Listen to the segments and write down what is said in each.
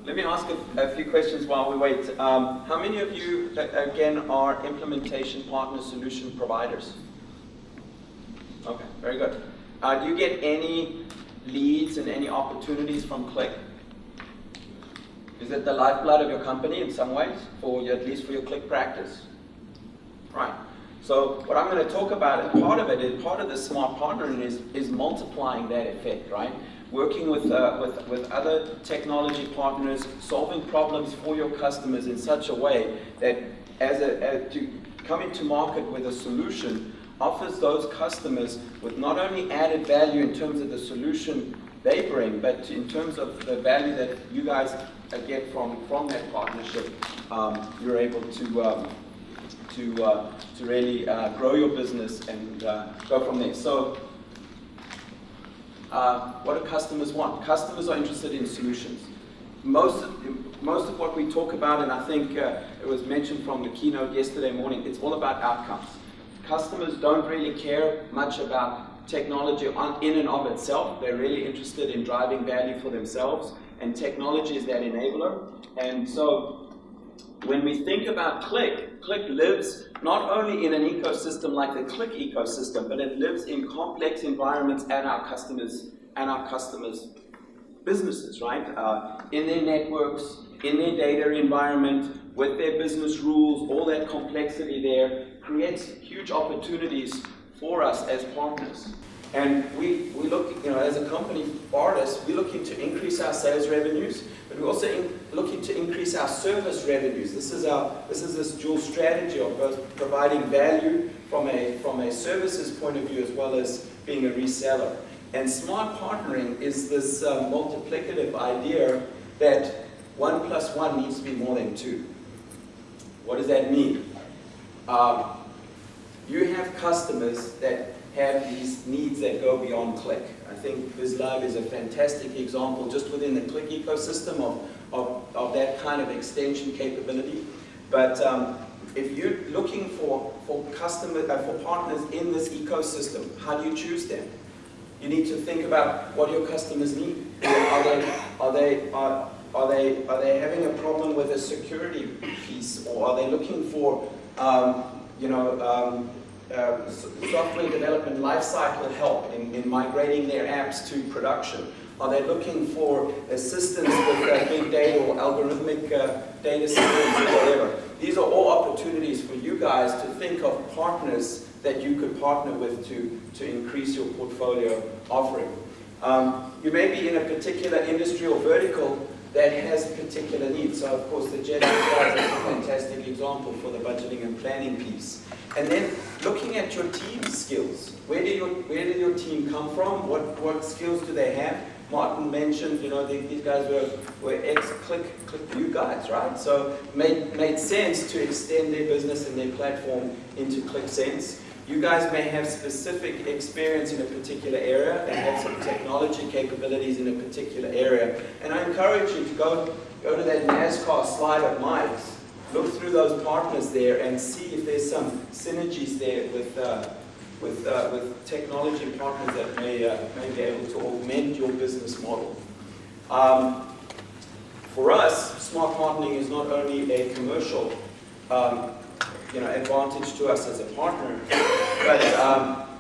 Let me ask a few questions while we wait. How many of you, again, are implementation partner solution providers? Okay, very good. Do you get any leads and any opportunities from Qlik? Is it the lifeblood of your company in some ways, at least for your Qlik practice? Right. So what I'm going to talk about, and part of the smart partnering is multiplying that effect, right? Working with other technology partners, solving problems for your customers in such a way that to come into market with a solution offers those customers with not only added value in terms of the solution they bring, but in terms of the value that you guys get from that partnership, you're able to really grow your business and go from there. So, what do customers want? Customers are interested in solutions. Most of what we talk about, and I think it was mentioned from the keynote yesterday morning, it's all about outcomes. Customers don't really care much about technology in and of itself. They're really interested in driving value for themselves, and technology is that enabler. And so when we think about Qlik, Qlik lives not only in an ecosystem like the Qlik ecosystem, but it lives in complex environments and our customers' businesses, right? In their networks, in their data environment, with their business rules, all that complexity there creates huge opportunities for us as partners. And we look, as a company, Bardess, we're looking to increase our sales revenues, but we're also looking to increase our service revenues. This is this dual strategy of both providing value from a services point of view as well as being a reseller. And smart partnering is this multiplicative idea that 1 + 1 needs to be more than 2. What does that mean? You have customers that have these needs that go beyond Qlik. I think BizLab is a fantastic example just within the Qlik ecosystem of that kind of extension capability. But if you're looking for partners in this ecosystem, how do you choose them? You need to think about what your customers need. Are they having a problem with a security piece, or are they looking for software development lifecycle help in migrating their apps to production? Are they looking for assistance with big data or algorithmic data systems or whatever? These are all opportunities for you guys to think of partners that you could partner with to increase your portfolio offering. You may be in a particular industry or vertical that has particular needs. So of course the Jet guys is a fantastic example for the budgeting and planning piece. And then looking at your team skills. Where did your team come from? What skills do they have? Martin mentioned, these guys were ex-Qlik you guys, right? So made sense to extend their business and their platform into Qlik Sense. You guys may have specific experience in a particular area and have some technology capabilities in a particular area. And I encourage you to go to that NASCAR slide of Mike's, look through those partners there and see if there's some synergies there with technology partners that may be able to augment your business model. For us, smart partnering is not only a commercial advantage to us as a partner, but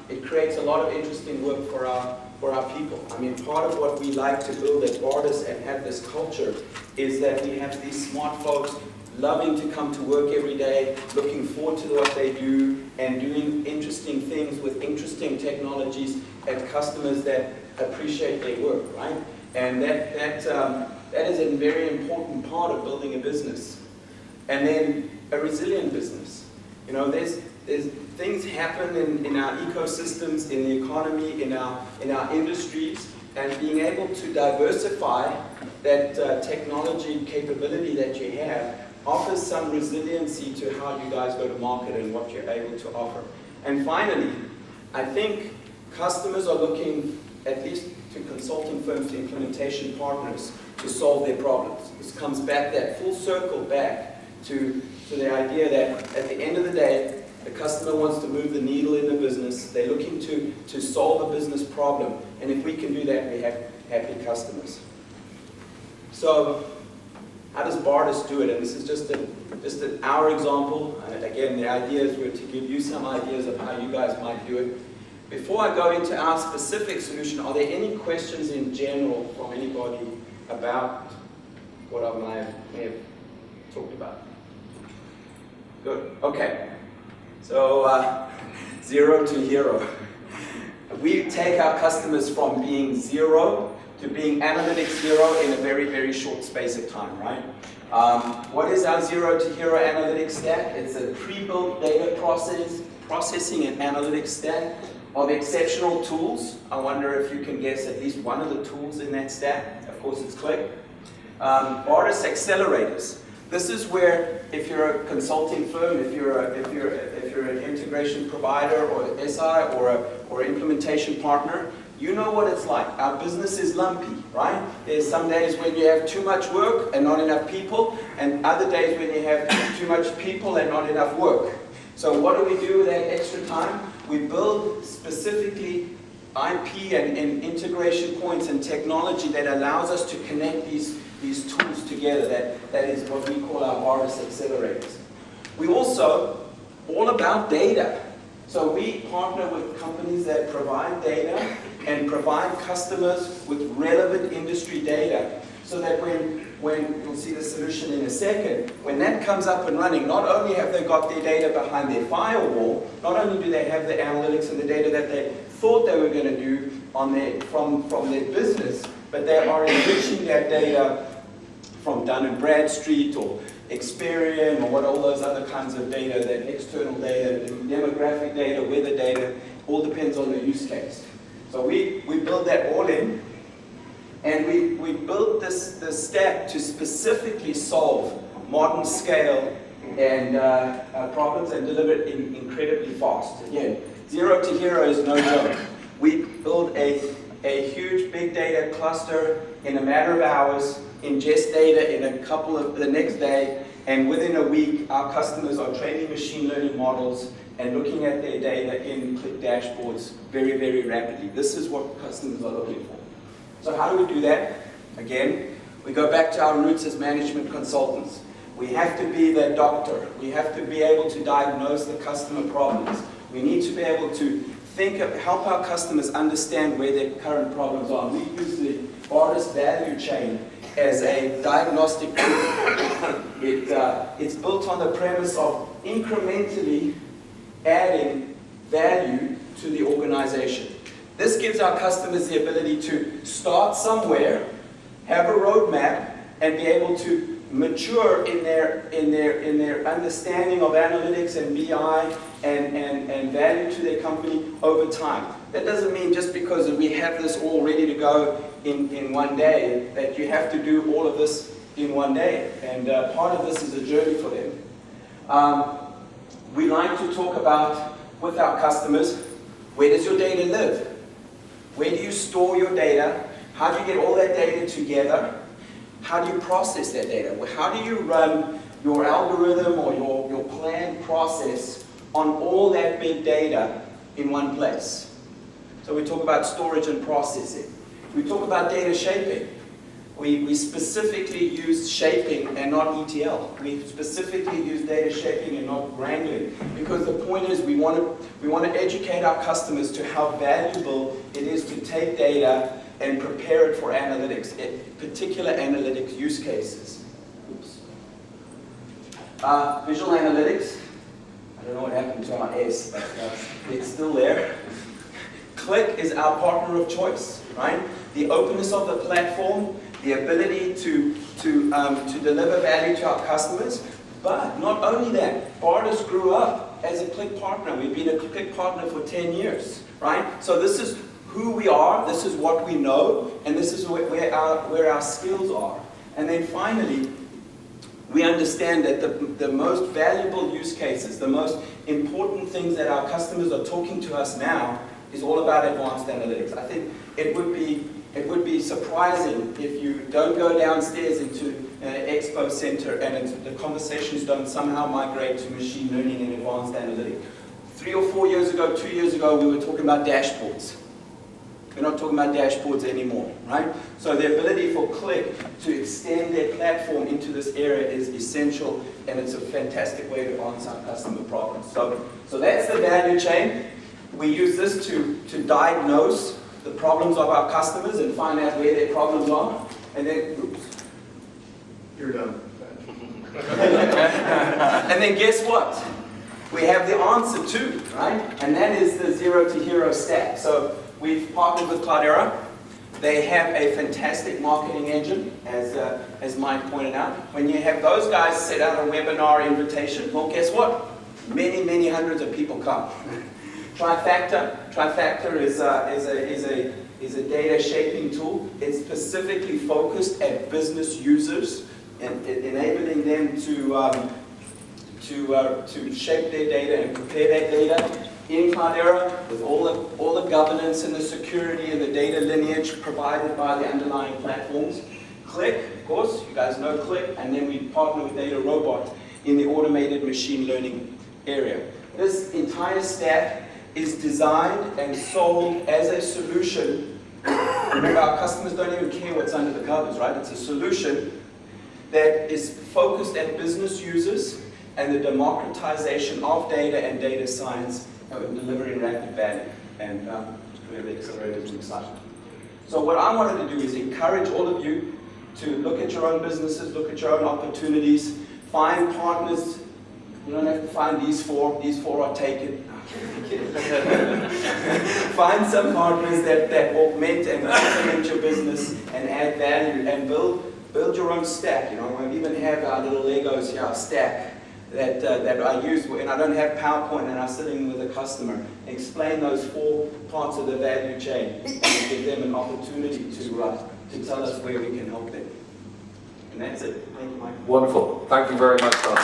it creates a lot of interesting work for our people. I mean, part of what we like to build at Bardess and have this culture is that we have these smart folks loving to come to work every day, looking forward to what they do, and doing interesting things with interesting technologies and customers that appreciate their work, right? And that is a very important part of building a business. And then a resilient business. There's things happen in our ecosystems, in the economy, in our industries, and being able to diversify that technology capability that you have offers some resiliency to how you guys go to market and what you're able to offer. And finally, I think customers are looking, at least to consulting firms, to implementation partners, to solve their problems. This comes back, that full circle back to the idea that at the end of the day, the customer wants to move the needle in the business. They're looking to solve a business problem. And if we can do that, we have happy customers. So How does Bardess do it? And this is just our example. And again, the ideas were to give you some ideas of how you guys might do it. Before I go into our specific solution, are there any questions in general from anybody about what I may have talked about? Good. Okay. So, zero to hero. We take our customers from being zero to being analytics hero in a very, very short space of time, right? What is our zero to hero analytics stack? It's a pre-built data processing and analytics stack of exceptional tools. I wonder if you can guess at least one of the tools in that stack. Of course, it's Qlik. Bardess accelerators. This is where, if you're a consulting firm, if you're an integration provider or SI or implementation partner, you know what it's like. Our business is lumpy, right? There's some days when you have too much work and not enough people, and other days when you have too much people and not enough work. So what do we do with that extra time? We build specifically IP and integration points and technology that allows us to connect these tools together. That is what we call our Bardess accelerators. We also, all about data. So we partner with companies that provide data and provide customers with relevant industry data, so that when you'll see the solution in a second, when that comes up and running, not only have they got their data behind their firewall, not only do they have the analytics and the data that they thought they were going to do from their business, but they are enriching that data from Dun & Bradstreet or Experian or what all those other kinds of data, that external data, demographic data, weather data, all depends on the use case. So we build that all in, and we built this stack to specifically solve modern scale and problems and deliver it incredibly fast. Again, zero to hero is no joke. We build a huge big data cluster in a matter of hours, ingest data in the next day, and within a week our customers are training machine learning models and looking at their data in Qlik dashboards very, very rapidly. This is what customers are looking for. So how do we do that? Again, we go back to our roots as management consultants. We have to be the doctor. We have to be able to diagnose the customer problems. We need to be able to help our customers understand where their current problems are. We use the Bardess value chain as a diagnostic tool. It's built on the premise of incrementally adding value to the organization. This gives our customers the ability to start somewhere, have a roadmap, and be able to mature in their understanding of analytics and BI and value to their company over time. That doesn't mean just because we have this all ready to go in one day that you have to do all of this in one day. And part of this is a journey for them. We like to talk about, with our customers, where does your data live? Where do you store your data? How do you get all that data together? How do you process that data? How do you run your algorithm or your planned process on all that big data in one place? So we talk about storage and processing. We talk about data shaping. We specifically use shaping and not ETL. We specifically use data shaping and not wrangling, because the point is we want to educate our customers to how valuable it is to take data and prepare it for analytics, particular analytics use cases. Oops. Visual analytics. I don't know what happened to our S, but it's still there. Qlik is our partner of choice, right? The openness of the platform, the ability to deliver value to our customers, but not only that, Bardess grew up as a Qlik partner. We've been a Qlik partner for 10 years, right? So this is who we are, this is what we know, and this is where our skills are. And then finally, we understand that the most valuable use cases, the most important things that our customers are talking to us now is all about advanced analytics. I think it would be surprising if you don't go downstairs into an expo center and the conversations don't somehow migrate to machine learning and advanced analytics. 3 or 4 years ago, 2 years ago, we were talking about dashboards. We're not talking about dashboards anymore, right? So the ability for Qlik to extend their platform into this area is essential, and it's a fantastic way to answer our customer problems. So that's the value chain. We use this to diagnose the problems of our customers and find out where their problems are. And then, oops. You're done. And then guess what? We have the answer too, right? And that is the Zero2Hero stack. So we've partnered with Cloudera. They have a fantastic marketing engine, as Mike pointed out. When you have those guys set out a webinar invitation, well, guess what? Many, many hundreds of people come. Trifactor is a data shaping tool. It's specifically focused at business users and enabling them to shape their data and prepare that data in Cloudera with all the governance and the security and the data lineage provided by the underlying platforms. Qlik, of course, you guys know Qlik, and then we partner with Data Robot in the automated machine learning area. This entire stack is designed and sold as a solution. Remember, our customers don't even care what's under the covers, right? It's a solution that is focused at business users and the democratization of data and data science and delivering rapid value. And really accelerated and exciting. So what I wanted to do is encourage all of you to look at your own businesses, look at your own opportunities, find partners. You don't have to find these four are taken. Find some partners that augment and complement your business and add value and build your own stack. You know, we even have our little Legos here, our stack that I use when I don't have PowerPoint and I'm sitting with a customer. Explain those 4 parts of the value chain and give them an opportunity to tell us where we can help them. And that's it. Thank you, Mike. Wonderful. Thank you very much, Don.